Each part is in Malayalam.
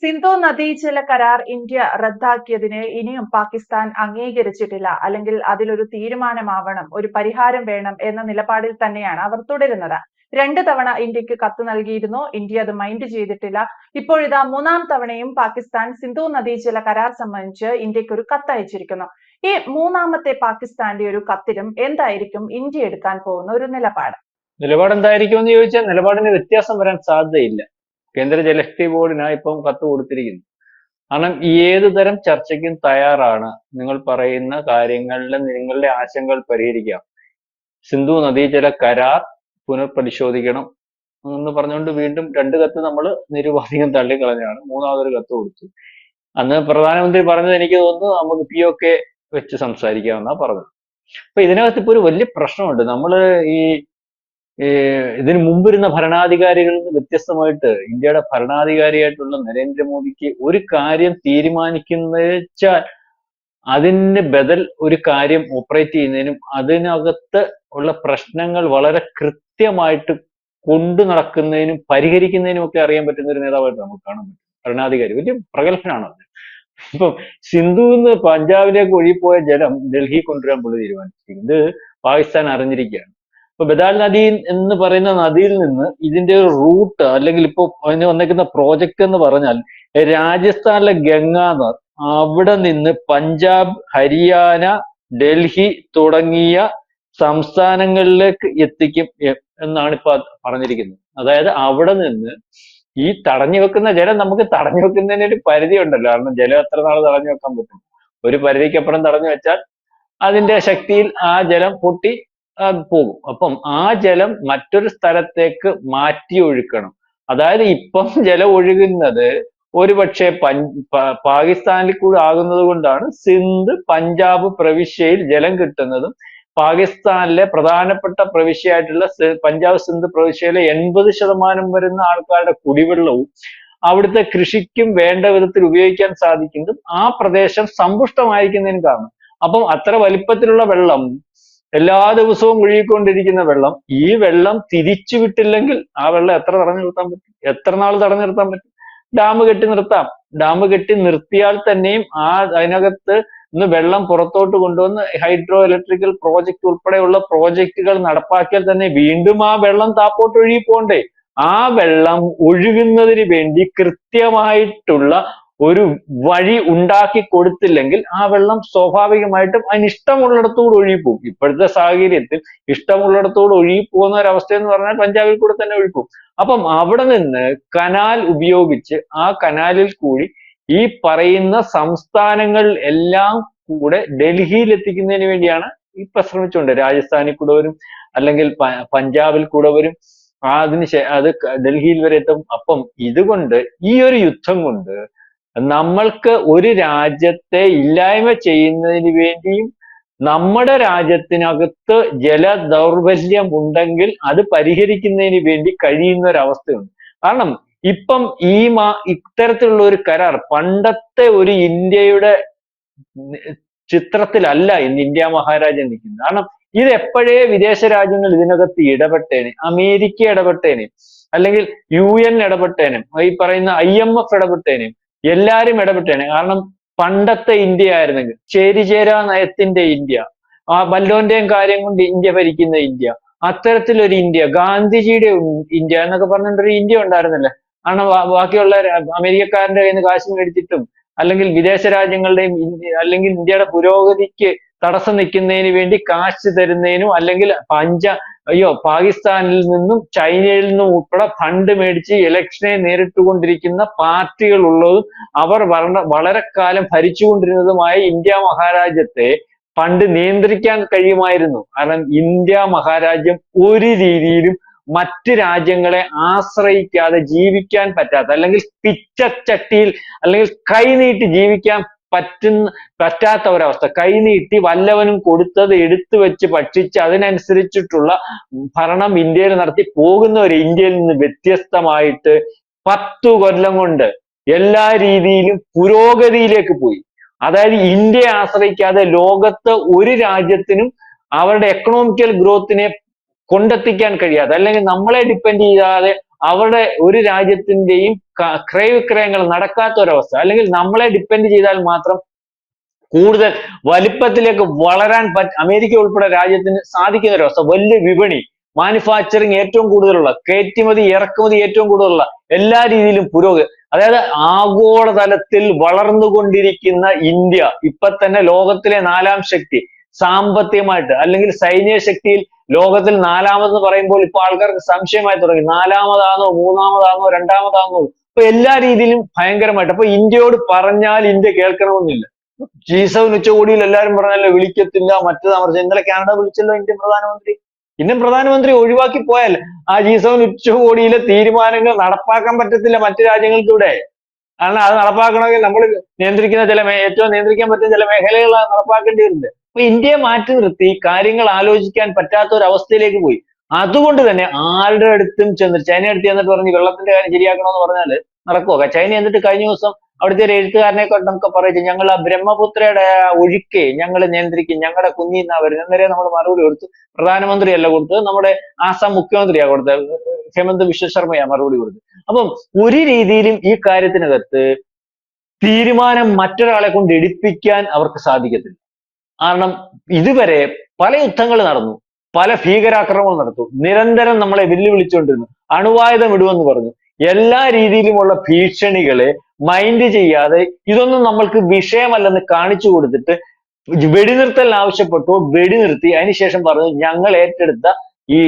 സിന്ധു നദീജല കരാർ ഇന്ത്യ റദ്ദാക്കിയതിനെ ഇനിയും പാകിസ്ഥാൻ അംഗീകരിച്ചിട്ടില്ല. അല്ലെങ്കിൽ അതിലൊരു തീരുമാനമാവണം, ഒരു പരിഹാരം വേണം എന്ന നിലപാടിൽ തന്നെയാണ് അവർ തുടരുന്നത്. 2 തവണ ഇന്ത്യക്ക് കത്ത് നൽകിയിരുന്നു. ഇന്ത്യ അത് മൈൻഡ് ചെയ്തിട്ടില്ല. ഇപ്പോഴിതാ 3-ാം തവണയും പാകിസ്ഥാൻ സിന്ധു നദീജല കരാർ സംബന്ധിച്ച് ഇന്ത്യക്ക് ഒരു കത്ത് അയച്ചിരിക്കുന്നു. ഈ 3-ാമത്തെ പാകിസ്ഥാന്റെ ഒരു കത്തിലും എന്തായിരിക്കും ഇന്ത്യ എടുക്കാൻ പോകുന്ന ഒരു നിലപാട്? നിലപാട് എന്തായിരിക്കും എന്ന് ചോദിച്ചാൽ നിലപാടിന് വ്യത്യാസം വരാൻ സാധ്യതയില്ല. കേന്ദ്ര ജലശക്തി ബോർഡിനാണ് ഇപ്പം കത്ത് കൊടുത്തിരിക്കുന്നത്. കാരണം ഏത് തരം ചർച്ചയ്ക്കും തയ്യാറാണ്. നിങ്ങൾ പറയുന്ന കാര്യങ്ങളിലെ നിങ്ങളുടെ ആശങ്കകൾ പരിഹരിക്കാം. സിന്ധു നദീജല കരാർ പുനഃപരിശോധിക്കണം എന്ന് പറഞ്ഞുകൊണ്ട് വീണ്ടും 2 കത്ത് നമ്മൾ നിരുപാധികം തള്ളിക്കളഞ്ഞാണ്. 3-മതൊരു കത്ത് കൊടുത്തു. അന്ന് പ്രധാനമന്ത്രി പറഞ്ഞത് എനിക്ക് തോന്നുന്നു നമുക്ക് POK വെച്ച് സംസാരിക്കാമെന്നാ പറഞ്ഞത്. അപ്പൊ ഇതിനകത്ത് ഇപ്പൊ ഒരു വലിയ പ്രശ്നമുണ്ട്. നമ്മള് ഈ ഇതിനു മുമ്പിരുന്ന ഭരണാധികാരികളിൽ നിന്ന് വ്യത്യസ്തമായിട്ട് ഇന്ത്യയുടെ ഭരണാധികാരിയായിട്ടുള്ള നരേന്ദ്രമോദിക്ക് ഒരു കാര്യം തീരുമാനിക്കുന്ന വെച്ചാൽ അതിന് ബദൽ ഒരു കാര്യം ഓപ്പറേറ്റ് ചെയ്യുന്നതിനും അതിനകത്ത് ഉള്ള പ്രശ്നങ്ങൾ വളരെ കൃത്യമായിട്ട് കൊണ്ടു നടക്കുന്നതിനും പരിഹരിക്കുന്നതിനും ഒക്കെ അറിയാൻ പറ്റുന്ന ഒരു നേതാവായിട്ട് നമുക്ക് കാണാൻ പറ്റും. ഭരണാധികാരി വലിയ പ്രഗത്ഭനാണ് അത്. ഇപ്പം സിന്ധുവിന്ന് പഞ്ചാബിലേക്ക് ഒഴുകിപ്പോയ ജലം ഡൽഹി കൊണ്ടുവരാൻ പുള്ളി തീരുമാനിച്ചിരിക്കുന്നത്. ഇത് പാകിസ്ഥാൻ അറിഞ്ഞിരിക്കുകയാണ്. ഇപ്പൊ ബദാൽ നദി എന്ന് പറയുന്ന നദിയിൽ നിന്ന് ഇതിന്റെ ഒരു റൂട്ട് അല്ലെങ്കിൽ ഇപ്പൊ അതിന് വന്നേക്കുന്ന പ്രോജക്റ്റ് എന്ന് പറഞ്ഞാൽ രാജസ്ഥാനിലെ ഗംഗാനർ അവിടെ നിന്ന് പഞ്ചാബ്, ഹരിയാന, ഡൽഹി തുടങ്ങിയ സംസ്ഥാനങ്ങളിലേക്ക് എത്തിക്കും എന്നാണ് ഇപ്പൊ പറഞ്ഞിരിക്കുന്നത്. അതായത് അവിടെ നിന്ന് ഈ തടഞ്ഞു വെക്കുന്ന ജലം നമുക്ക് തടഞ്ഞു വെക്കുന്നതിന് ഒരു പരിധി ഉണ്ടല്ലോ. കാരണം ജലം എത്ര നാൾ തടഞ്ഞു വെക്കാൻ പറ്റും? ഒരു പരിധിക്കപ്പുറം തടഞ്ഞു വെച്ചാൽ അതിന്റെ ശക്തിയിൽ ആ ജലം പൊട്ടി പോകും. അപ്പം ആ ജലം മറ്റൊരു സ്ഥലത്തേക്ക് മാറ്റി ഒഴുക്കണം. അതായത് ഇപ്പം ജലം ഒഴുകുന്നത് ഒരുപക്ഷെ പാകിസ്ഥാനിൽ കൂടെ ആകുന്നത് കൊണ്ടാണ് സിന്ധ് പഞ്ചാബ് പ്രവിശ്യയിൽ ജലം കിട്ടുന്നതും പാകിസ്ഥാനിലെ പ്രധാനപ്പെട്ട പ്രവിശ്യയായിട്ടുള്ള പഞ്ചാബ് സിന്ധ് പ്രവിശ്യയിലെ 80% വരുന്ന ആൾക്കാരുടെ കുടിവെള്ളവും അവിടുത്തെ കൃഷിക്കും വേണ്ട വിധത്തിൽ ഉപയോഗിക്കാൻ സാധിക്കുന്നതും ആ പ്രദേശം സമ്പുഷ്ടമായിരിക്കുന്നതിന് കാരണം. അപ്പം അത്ര വലിപ്പത്തിലുള്ള വെള്ളം, എല്ലാ ദിവസവും ഒഴുകിക്കൊണ്ടിരിക്കുന്ന വെള്ളം, ഈ വെള്ളം തിരിച്ചു വിട്ടില്ലെങ്കിൽ ആ വെള്ളം എത്ര തടഞ്ഞു നിർത്താൻ പറ്റും? എത്ര നാൾ തടഞ്ഞു നിർത്താൻ പറ്റും? ഡാം കെട്ടി നിർത്താം. ഡാം കെട്ടി നിർത്തിയാൽ തന്നെയും അതിനകത്ത് നിന്ന് വെള്ളം പുറത്തോട്ട് കൊണ്ടുവന്ന് ഹൈഡ്രോ ഇലക്ട്രിക്കൽ പ്രോജക്റ്റ് ഉൾപ്പെടെയുള്ള പ്രോജക്റ്റുകൾ നടപ്പാക്കിയാൽ തന്നെ വീണ്ടും ആ വെള്ളം താപ്പോട്ട് ഒഴുകി പോണ്ടേ? ആ വെള്ളം ഒഴുകുന്നതിന് വേണ്ടി കൃത്യമായിട്ടുള്ള ഒരു വഴി ഉണ്ടാക്കി കൊടുത്തില്ലെങ്കിൽ ആ വെള്ളം സ്വാഭാവികമായിട്ടും അതിന് ഇഷ്ടമുള്ളിടത്തോട് ഒഴുകിപ്പോകും. ഇപ്പോഴത്തെ സാഹചര്യത്തിൽ ഇഷ്ടമുള്ളിടത്തോട് ഒഴുകിപ്പോകുന്ന ഒരവസ്ഥ എന്ന് പറഞ്ഞാൽ പഞ്ചാബിൽ കൂടെ തന്നെ ഒഴുകും. അപ്പം അവിടെ നിന്ന് കനാൽ ഉപയോഗിച്ച് ആ കനാലിൽ കൂടി ഈ പറയുന്ന സംസ്ഥാനങ്ങൾ എല്ലാം കൂടെ ഡൽഹിയിൽ എത്തിക്കുന്നതിന് വേണ്ടിയാണ് ഇപ്പൊ ശ്രമിച്ചുകൊണ്ട്. രാജസ്ഥാനിൽ കൂടെ വരും, അല്ലെങ്കിൽ പഞ്ചാബിൽ കൂടെ വരും, അത് ഡൽഹിയിൽ വരെ എത്തും. അപ്പം ഇതുകൊണ്ട് ഈ ഒരു യുദ്ധം കൊണ്ട് നമ്മൾക്ക് ഒരു രാജ്യത്തെ ഇല്ലായ്മ ചെയ്യുന്നതിന് വേണ്ടിയും നമ്മുടെ രാജ്യത്തിനകത്ത് ജല ദൗർബല്യം ഉണ്ടെങ്കിൽ അത് പരിഹരിക്കുന്നതിന് വേണ്ടി കഴിയുന്ന ഒരവസ്ഥയുണ്ട്. കാരണം ഇപ്പം ഇത്തരത്തിലുള്ള ഒരു കരാർ പണ്ടത്തെ ഒരു ഇന്ത്യയുടെ ചിത്രത്തിലല്ല ഇന്ന് ഇന്ത്യ മഹാരാജ്യം നിൽക്കുന്നത്. കാരണം ഇത് എപ്പോഴേ വിദേശ രാജ്യങ്ങൾ ഇതിനകത്ത് ഇടപെട്ടേനെ. അമേരിക്ക ഇടപെട്ടേനെ, അല്ലെങ്കിൽ UN ഇടപെട്ടേനും, ഈ പറയുന്ന IMF ഇടപെട്ടേനും, എല്ലാരും ഇടപെട്ടേനെ. കാരണം പണ്ടത്തെ ഇന്ത്യ ആയിരുന്നെങ്കിൽ ചേരിചേരാ നയത്തിന്റെ ഇന്ത്യ, ആ ബല്ലോന്റെയും കാര്യം കൊണ്ട് ഇന്ത്യ ഭരിക്കുന്ന ഇന്ത്യ, അത്തരത്തിലൊരു ഇന്ത്യ, ഗാന്ധിജിയുടെ ഇന്ത്യ എന്നൊക്കെ പറഞ്ഞിട്ടൊരു ഇന്ത്യ ഉണ്ടായിരുന്നില്ലേ? കാരണം ബാക്കിയുള്ള അമേരിക്കക്കാരന്റെ കയ്യിൽ നിന്ന് കാശ് മേടിച്ചിട്ടും അല്ലെങ്കിൽ വിദേശ രാജ്യങ്ങളുടെയും അല്ലെങ്കിൽ ഇന്ത്യയുടെ പുരോഗതിക്ക് തടസ്സം നിൽക്കുന്നതിന് വേണ്ടി കാശ് തരുന്നതിനും, അല്ലെങ്കിൽ പാകിസ്ഥാനിൽ നിന്നും ചൈനയിൽ നിന്നും ഉൾപ്പെടെ ഫണ്ട് മേടിച്ച് ഇലക്ഷനെ നേരിട്ടുകൊണ്ടിരിക്കുന്ന പാർട്ടികൾ ഉള്ളതും അവർ വളരെ കാലം ഭരിച്ചുകൊണ്ടിരുന്നതുമായ ഇന്ത്യ മഹാരാജ്യത്തെ പണ്ട് നിയന്ത്രിക്കാൻ കഴിയുമായിരുന്നു. കാരണം ഇന്ത്യ മഹാരാജ്യം ഒരു രീതിയിലും മറ്റ് രാജ്യങ്ങളെ ആശ്രയിക്കാതെ ജീവിക്കാൻ പറ്റാത്ത, അല്ലെങ്കിൽ പിച്ചച്ചട്ടിയിൽ അല്ലെങ്കിൽ കൈനീട്ടി ജീവിക്കാൻ പറ്റാത്ത ഒരവസ്ഥ. കൈനീട്ടി വല്ലവനും കൊടുത്തത് എടുത്തു വെച്ച് ഭക്ഷിച്ച് അതിനനുസരിച്ചിട്ടുള്ള ഭരണം ഇന്ത്യയിൽ നടത്തി പോകുന്ന ഒരു ഇന്ത്യയിൽ നിന്ന് വ്യത്യസ്തമായിട്ട് 10 കൊല്ലം കൊണ്ട് എല്ലാ രീതിയിലും പുരോഗതിയിലേക്ക് പോയി. അതായത് ഇന്ത്യയെ ആശ്രയിക്കാതെ ലോകത്ത് ഒരു രാജ്യത്തിനും അവരുടെ എക്കണോമിക്കൽ ഗ്രോത്തിനെ കൊണ്ടെത്തിക്കാൻ കഴിയാതെ, അല്ലെങ്കിൽ നമ്മളെ ഡിപ്പെൻഡ് ചെയ്യാതെ അവരുടെ ഒരു രാജ്യത്തിന്റെയും ക്രയവിക്രയങ്ങൾ നടക്കാത്ത ഒരവസ്ഥ, അല്ലെങ്കിൽ നമ്മളെ ഡിപ്പെൻഡ് ചെയ്താൽ മാത്രം കൂടുതൽ വലിപ്പത്തിലേക്ക് വളരാൻ അമേരിക്ക ഉൾപ്പെടെ രാജ്യത്തിന് സാധിക്കുന്ന ഒരവസ്ഥ, വലിയ വിപണി, മാനുഫാക്ചറിങ് ഏറ്റവും കൂടുതലുള്ള, കയറ്റുമതി ഇറക്കുമതി ഏറ്റവും കൂടുതലുള്ള, എല്ലാ രീതിയിലും പുരോഗതി, അതായത് ആഗോളതലത്തിൽ വളർന്നുകൊണ്ടിരിക്കുന്ന ഇന്ത്യ ഇപ്പൊ തന്നെ ലോകത്തിലെ 4ാം ശക്തി സാമ്പത്തികമായിട്ട്, അല്ലെങ്കിൽ സൈനിക ശക്തിയിൽ ലോകത്തിൽ 4ാമതെന്ന് പറയുമ്പോൾ ഇപ്പൊ ആൾക്കാർക്ക് സംശയമായി തുടങ്ങി, 4ാമതാണോ 3ാമതാണോ 2ാമതാണോ, ഇപ്പൊ എല്ലാ രീതിയിലും ഭയങ്കരമായിട്ട്. അപ്പൊ ഇന്ത്യയോട് പറഞ്ഞാൽ ഇന്ത്യ കേൾക്കണമെന്നില്ല. G7 ഉച്ചകോടിയിൽ എല്ലാവരും പറഞ്ഞല്ലോ വിളിക്കത്തില്ല, മറ്റേത് അമർച്ച. ഇന്നലെ കാനഡ വിളിച്ചല്ലോ ഇന്ത്യൻ പ്രധാനമന്ത്രി ഒഴിവാക്കി പോയാൽ ആ G7 ഉച്ചകോടിയിലെ തീരുമാനങ്ങൾ നടപ്പാക്കാൻ പറ്റത്തില്ല മറ്റു രാജ്യങ്ങൾക്കിവിടെ. കാരണം അത് നടപ്പാക്കണമെങ്കിൽ നമ്മൾ ഏറ്റവും നിയന്ത്രിക്കാൻ പറ്റുന്ന ചില മേഖലകളാണ് നടപ്പാക്കേണ്ടി വരുന്നത്. അപ്പൊ ഇന്ത്യയെ മാറ്റി നിർത്തി കാര്യങ്ങൾ ആലോചിക്കാൻ പറ്റാത്ത ഒരു അവസ്ഥയിലേക്ക് പോയി. അതുകൊണ്ട് തന്നെ ആരുടെ അടുത്തും ചൈന അടുത്ത് ചെന്നിട്ട് പറഞ്ഞ് വെള്ളത്തിന്റെ കാര്യം ശരിയാക്കണമെന്ന് പറഞ്ഞാൽ നടക്കുമോ? ചൈന എന്നിട്ട് കഴിഞ്ഞ ദിവസം അവിടുത്തെ ഒരു എഴുത്തുകാരനെ കൊണ്ട് നമുക്ക് പറയിച്ചു, ഞങ്ങൾ ആ ബ്രഹ്മപുത്രയുടെ ഒഴുക്കെ ഞങ്ങൾ നിയന്ത്രിക്കും, ഞങ്ങളുടെ കുഞ്ഞിന്നാ വരുന്നത്. അന്നേരം നമ്മൾ മറുപടി കൊടുത്തു. പ്രധാനമന്ത്രിയല്ല കൊടുത്തത്, നമ്മുടെ ആസാം മുഖ്യമന്ത്രിയാ കൊടുത്തത്, ഹേമന്ത് ബിശ്വ ശർമ്മയാ മറുപടി കൊടുത്തത്. അപ്പം ഒരു രീതിയിലും ഈ കാര്യത്തിനകത്ത് തീരുമാനം മറ്റൊരാളെ കൊണ്ട് എടുപ്പിക്കാൻ അവർക്ക് സാധിക്കത്തില്ല. കാരണം ഇതുവരെ പല യുദ്ധങ്ങൾ നടന്നു, പല ഭീകരാക്രമണങ്ങൾ നടത്തും, നിരന്തരം നമ്മളെ വെല്ലുവിളിച്ചുകൊണ്ടിരുന്നു, അണുവായുധം ഇടുമെന്ന് പറഞ്ഞു. എല്ലാ രീതിയിലുമുള്ള ഭീഷണികളെ മൈൻഡ് ചെയ്യാതെ ഇതൊന്നും നമ്മൾക്ക് വിഷയമല്ലെന്ന് കാണിച്ചു കൊടുത്തിട്ട് വെടിനിർത്തൽ ആവശ്യപ്പെട്ടു, വെടിനിർത്തി. അതിനുശേഷം പറഞ്ഞു ഞങ്ങൾ ഏറ്റെടുത്ത ഈ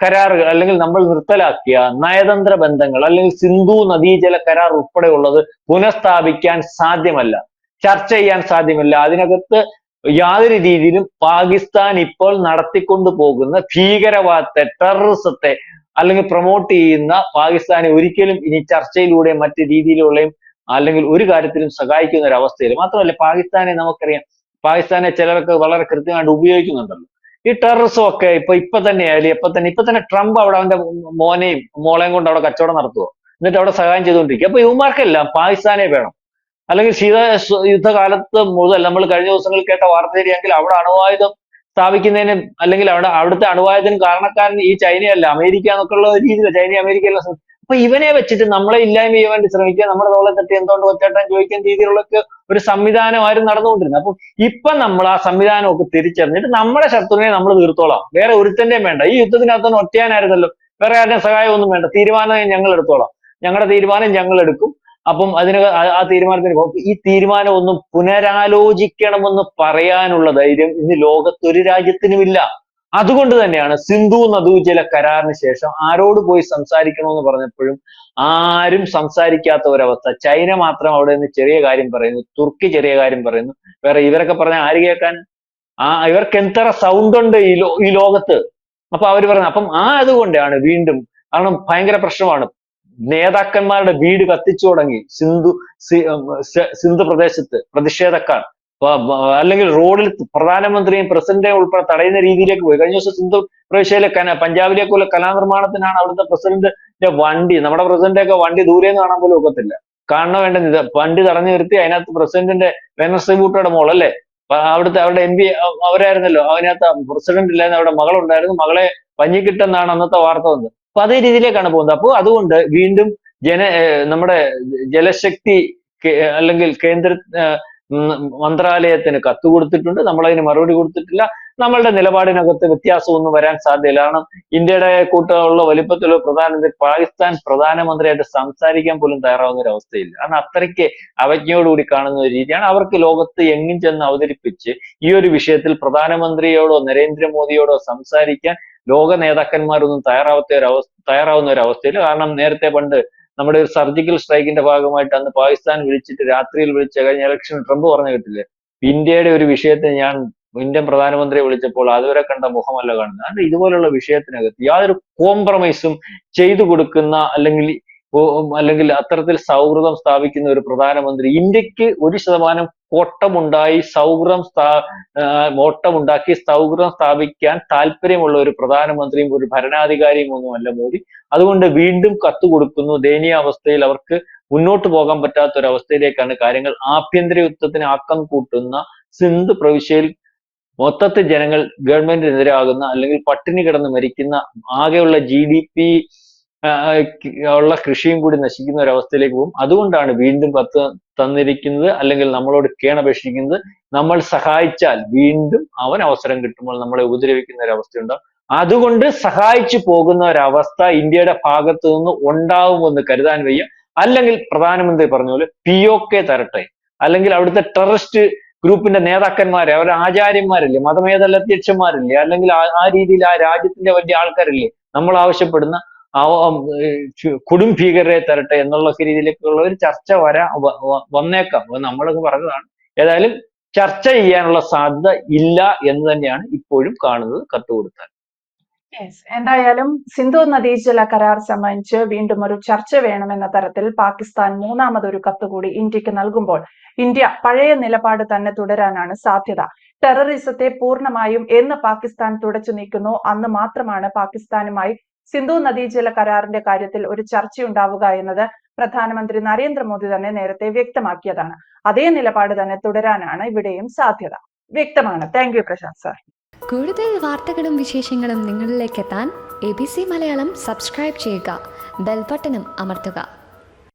കരാറുകൾ, അല്ലെങ്കിൽ നമ്മൾ നിർത്തലാക്കിയ നയതന്ത്ര ബന്ധങ്ങൾ, അല്ലെങ്കിൽ സിന്ധു നദീജല കരാർ ഉൾപ്പെടെയുള്ളത് പുനഃസ്ഥാപിക്കാൻ സാധ്യമല്ല, ചർച്ച ചെയ്യാൻ സാധ്യമല്ല. അതിനകത്ത് യാതൊരു രീതിയിലും പാകിസ്ഥാൻ ഇപ്പോൾ നടത്തിക്കൊണ്ടു പോകുന്ന ഭീകരവാദത്തെ, ടെററിസത്തെ അല്ലെങ്കിൽ പ്രൊമോട്ട് ചെയ്യുന്ന പാകിസ്ഥാനെ ഒരിക്കലും ഇനി ചർച്ചയിലൂടെ മറ്റു രീതിയിലുള്ളയും അല്ലെങ്കിൽ ഒരു കാര്യത്തിലും സഹായിക്കുന്ന ഒരു അവസ്ഥയിൽ. മാത്രമല്ല പാകിസ്ഥാനെ നമുക്കറിയാം, പാകിസ്ഥാനെ ചിലരൊക്കെ വളരെ കൃത്യമായിട്ട് ഉപയോഗിക്കുന്നുണ്ടല്ലോ. ഈ ടെററിസം ഒക്കെ ഇപ്പൊ തന്നെ ആയാലും ഇപ്പൊ തന്നെ ട്രംപ് അവിടെ അവന്റെ മോനെയും മോളെയും കൊണ്ട് അവിടെ കച്ചവടം നടത്തുവോ, എന്നിട്ട് അവിടെ സഹായം ചെയ്തുകൊണ്ടിരിക്കുക. അപ്പൊ ഇവന്മാർക്കെല്ലാം പാകിസ്ഥാനെ വേണം. അല്ലെങ്കിൽ യുദ്ധകാലത്ത് മുതൽ നമ്മൾ കഴിഞ്ഞ ദിവസങ്ങളിൽ കേട്ട വാർത്ത ശരിയാണെങ്കിൽ അവിടെ അണുവായുധം സ്ഥാപിക്കുന്നതിന്, അല്ലെങ്കിൽ അവിടുത്തെ അണുവായുധത്തിന് കാരണക്കാരൻ ഈ ചൈനയല്ല അമേരിക്ക എന്നൊക്കെയുള്ള രീതിയിൽ, ചൈന അമേരിക്ക എല്ലാം. അപ്പൊ ഇവനെ വെച്ചിട്ട് നമ്മളെ ഇല്ലായ്മ ചെയ്യാൻ വേണ്ടി ശ്രമിക്കുക, നമ്മുടെ തോളെ തട്ടി എന്തുകൊണ്ട് ഒച്ചേട്ടാൻ ചോദിക്കുന്ന രീതിയിലുള്ള ഒരു സംവിധാനമായിരുന്നു നടന്നുകൊണ്ടിരുന്നത്. അപ്പൊ ഇപ്പൊ നമ്മൾ ആ സംവിധാനമൊക്കെ തിരിച്ചറിഞ്ഞിട്ട് നമ്മുടെ ശത്രുവിനെ നമ്മൾ തീർത്തോളാം, വേറെ ഒരുത്തന്റെയും വേണ്ട. ഈ യുദ്ധത്തിനകത്തൊന്നും ഒറ്റയാനായിരുന്നല്ലോ, വേറെ ആരുടെയും സഹായം ഒന്നും വേണ്ട, തീരുമാനം ഞങ്ങൾ എടുത്തോളാം, ഞങ്ങളുടെ തീരുമാനം ഞങ്ങൾ എടുക്കും. അപ്പം ആ തീരുമാനത്തിന് ഈ തീരുമാനം ഒന്നും പുനരാലോചിക്കണമെന്ന് പറയാനുള്ള ധൈര്യം ഇന്ന് ലോകത്തൊരു രാജ്യത്തിനുമില്ല. അതുകൊണ്ട് തന്നെയാണ് സിന്ധു നദീജല കരാറിന് ശേഷം ആരോട് പോയി സംസാരിക്കണമെന്ന് പറഞ്ഞപ്പോഴും ആരും സംസാരിക്കാത്ത ഒരവസ്ഥ. ചൈന മാത്രം അവിടെ നിന്ന് ചെറിയ കാര്യം പറയുന്നു, തുർക്കി ചെറിയ കാര്യം പറയുന്നു, വേറെ ഇവരൊക്കെ പറഞ്ഞാൽ ആര് കേൾക്കാൻ? ഇവർക്ക് എത്ര സൗണ്ട് ഉണ്ട് ഈ ലോകത്ത്. അപ്പൊ അവര് പറഞ്ഞു. അപ്പം അതുകൊണ്ടാണ് വീണ്ടും, കാരണം ഭയങ്കര പ്രശ്നമാണ്, നേതാക്കന്മാരുടെ വീട് കത്തിച്ചു തുടങ്ങി സിന്ധു പ്രദേശത്ത് പ്രതിഷേധക്കാർ, അല്ലെങ്കിൽ റോഡിൽ പ്രധാനമന്ത്രിയും പ്രസിഡന്റെയും ഉൾപ്പെടെ തടയുന്ന രീതിയിലേക്ക് പോയി. കഴിഞ്ഞ ദിവസം സിന്ധു പ്രവിശ്യയിലെ പഞ്ചാബിലേക്കുള്ള കലാനിർമ്മാണത്തിനാണ് അവിടുത്തെ പ്രസിഡന്റിന്റെ വണ്ടി, നമ്മുടെ പ്രസിഡന്റിന്റെ ഒക്കെ വണ്ടി ദൂരെ നിന്ന് കാണാൻ പോലും ഒക്കത്തില്ല, കാണണ വേണ്ട വണ്ടി തടഞ്ഞു നിർത്തി. അതിനകത്ത് പ്രസിഡന്റിന്റെ വെനസ്ലി ബൂട്ടോയുടെ മോൾ അല്ലേ, അവരുടെ MP അവരായിരുന്നല്ലോ, അതിനകത്ത് പ്രസിഡന്റ് ഇല്ലായിരുന്നു, അവിടെ മകളുണ്ടായിരുന്നു, മകളെ പഞ്ഞിക്കിട്ടെന്നാണ് അന്നത്തെ വാർത്ത വന്നത്. അപ്പൊ അതേ രീതിയിലേക്കാണ് പോകുന്നത്. അപ്പൊ അതുകൊണ്ട് വീണ്ടും നമ്മുടെ ജലശക്തി അല്ലെങ്കിൽ കേന്ദ്ര മന്ത്രാലയത്തിന് കത്ത് കൊടുത്തിട്ടുണ്ട്, നമ്മളതിന് മറുപടി കൊടുത്തിട്ടില്ല. നമ്മളുടെ നിലപാടിനകത്ത് വ്യത്യാസമൊന്നും വരാൻ സാധ്യതയില്ല. കാരണം ഇന്ത്യയുടെ കൂട്ടമുള്ള വലിപ്പത്തിലുള്ള പ്രധാനമന്ത്രി പാകിസ്ഥാൻ പ്രധാനമന്ത്രിയായിട്ട് സംസാരിക്കാൻ പോലും തയ്യാറാവുന്ന ഒരു അവസ്ഥയില്ല. കാരണം അത്രയ്ക്ക് അവജ്ഞയോടുകൂടി കാണുന്ന ഒരു രീതിയാണ്. അവർക്ക് ലോകത്ത് എങ്ങും ചെന്ന് അവതരിപ്പിച്ച് ഈ ഒരു വിഷയത്തിൽ പ്രധാനമന്ത്രിയോടോ നരേന്ദ്രമോദിയോടോ സംസാരിക്കാൻ ലോക നേതാക്കന്മാരൊന്നും തയ്യാറാവുന്ന ഒരു അവസ്ഥയിൽ. കാരണം നേരത്തെ പണ്ട് നമ്മുടെ ഒരു സർജിക്കൽ സ്ട്രൈക്കിന്റെ ഭാഗമായിട്ട് അന്ന് പാകിസ്ഥാൻ വിളിച്ചിട്ട് രാത്രിയിൽ വിളിച്ച കഴിഞ്ഞ ഇലക്ഷൻ ട്രംപ് പറഞ്ഞു കേട്ടില്ലേ, ഇന്ത്യയുടെ ഒരു വിഷയത്തിൽ ഞാൻ ഇന്ത്യൻ പ്രധാനമന്ത്രിയെ വിളിച്ചപ്പോൾ അതുവരെ കണ്ട മുഖമല്ല കാണുന്നത്. അത് ഇതുപോലുള്ള വിഷയത്തിനകത്ത് യാതൊരു കോംപ്രമൈസും ചെയ്തു കൊടുക്കുന്ന, അല്ലെങ്കിൽ അത്തരത്തിൽ സൗഹൃദം സ്ഥാപിക്കുന്ന ഒരു പ്രധാനമന്ത്രി, ഇന്ത്യക്ക് 1% കോട്ടമുണ്ടാക്കി സൗഹൃദം സ്ഥാപിക്കാൻ താല്പര്യമുള്ള ഒരു പ്രധാനമന്ത്രിയും ഒരു ഭരണാധികാരിയും ഒന്നുമല്ല മോദി. അതുകൊണ്ട് വീണ്ടും കത്ത് കൊടുക്കുന്നു. ദയനീയാവസ്ഥയിൽ അവർക്ക് മുന്നോട്ട് പോകാൻ പറ്റാത്ത ഒരു അവസ്ഥയിലേക്കാണ് കാര്യങ്ങൾ. ആഭ്യന്തര യുദ്ധത്തിന് ആക്കം കൂട്ടുന്ന സിന്ധ് പ്രവിശ്യയിൽ മൊത്തത്തിൽ ജനങ്ങൾ ഗവൺമെന്റിനെതിരാകുന്ന, അല്ലെങ്കിൽ പട്ടിണി കിടന്ന് മരിക്കുന്ന, ആകെയുള്ള GDP ഉള്ള കൃഷിയും കൂടി നശിക്കുന്ന ഒരു അവസ്ഥയിലേക്ക് പോകും. അതുകൊണ്ടാണ് വീണ്ടും കത്ത് തന്നിരിക്കുന്നത്, അല്ലെങ്കിൽ നമ്മളോട് കേണപേക്ഷിക്കുന്നത്. നമ്മൾ സഹായിച്ചാൽ വീണ്ടും അവൻ അവസരം കിട്ടുമ്പോൾ നമ്മളെ ഉപദ്രവിക്കുന്ന ഒരു അവസ്ഥയുണ്ടാവും. അതുകൊണ്ട് സഹായിച്ചു പോകുന്ന ഒരവസ്ഥ ഇന്ത്യയുടെ ഭാഗത്തു നിന്ന് ഉണ്ടാവുമെന്ന് കരുതാൻ വയ്യ. അല്ലെങ്കിൽ പ്രധാനമന്ത്രി പറഞ്ഞ പോലെ POK തരട്ടെ, അല്ലെങ്കിൽ അവിടുത്തെ ടെററിസ്റ്റ് ഗ്രൂപ്പിന്റെ നേതാക്കന്മാരെ, അവരുടെ ആചാര്യന്മാരില്ലേ, മതമേതലധ്യക്ഷന്മാരില്ലേ, അല്ലെങ്കിൽ ആ രീതിയിൽ ആ രാജ്യത്തിന്റെ വലിയ ആൾക്കാരില്ലേ, നമ്മൾ ആവശ്യപ്പെടുന്ന കൊടും ഭീകരരെ തരട്ടെ എന്നുള്ള രീതിയിലേക്കുള്ള ഒരു ചർച്ച വന്നേക്കാം. നമ്മളൊക്കെ പറഞ്ഞതാണ്. ഏതായാലും ചർച്ച ചെയ്യാനുള്ള സാധ്യത ഇല്ല എന്ന് തന്നെയാണ് ഇപ്പോഴും കാണുന്നത് കത്ത് കൊടുത്താൽ. എന്തായാലും സിന്ധു നദീജല കരാർ സംബന്ധിച്ച് വീണ്ടും ഒരു ചർച്ച വേണമെന്ന തരത്തിൽ പാകിസ്ഥാൻ മൂന്നാമതൊരു കത്ത് കൂടി ഇന്ത്യക്ക് നൽകുമ്പോൾ ഇന്ത്യ പഴയ നിലപാട് തന്നെ തുടരാനാണ് സാധ്യത. ടെററിസത്തെ പൂർണ്ണമായും എന്ന് പാകിസ്ഥാൻ തുടച്ചു നീക്കുന്നു അന്ന് മാത്രമാണ് പാകിസ്ഥാനുമായി സിന്ധു നദീജല കരാറിന്റെ കാര്യത്തിൽ ഒരു ചർച്ചയുണ്ടാവുക എന്നത് പ്രധാനമന്ത്രി നരേന്ദ്രമോദി തന്നെ നേരത്തെ വ്യക്തമാക്കിയതാണ്. അതേ നിലപാട് തന്നെ തുടരാനാണ് ഇവിടെയും സാധ്യത. വ്യക്തമാണ്. Thank you Prashanth sir. കൂടുതൽ വാർത്തകളും വിശേഷങ്ങളും നിങ്ങളിലേക്ക് എത്താൻ ABC മലയാളം സബ്സ്ക്രൈബ് ചെയ്യുക, ബെൽ ബട്ടണും അമർത്തുക.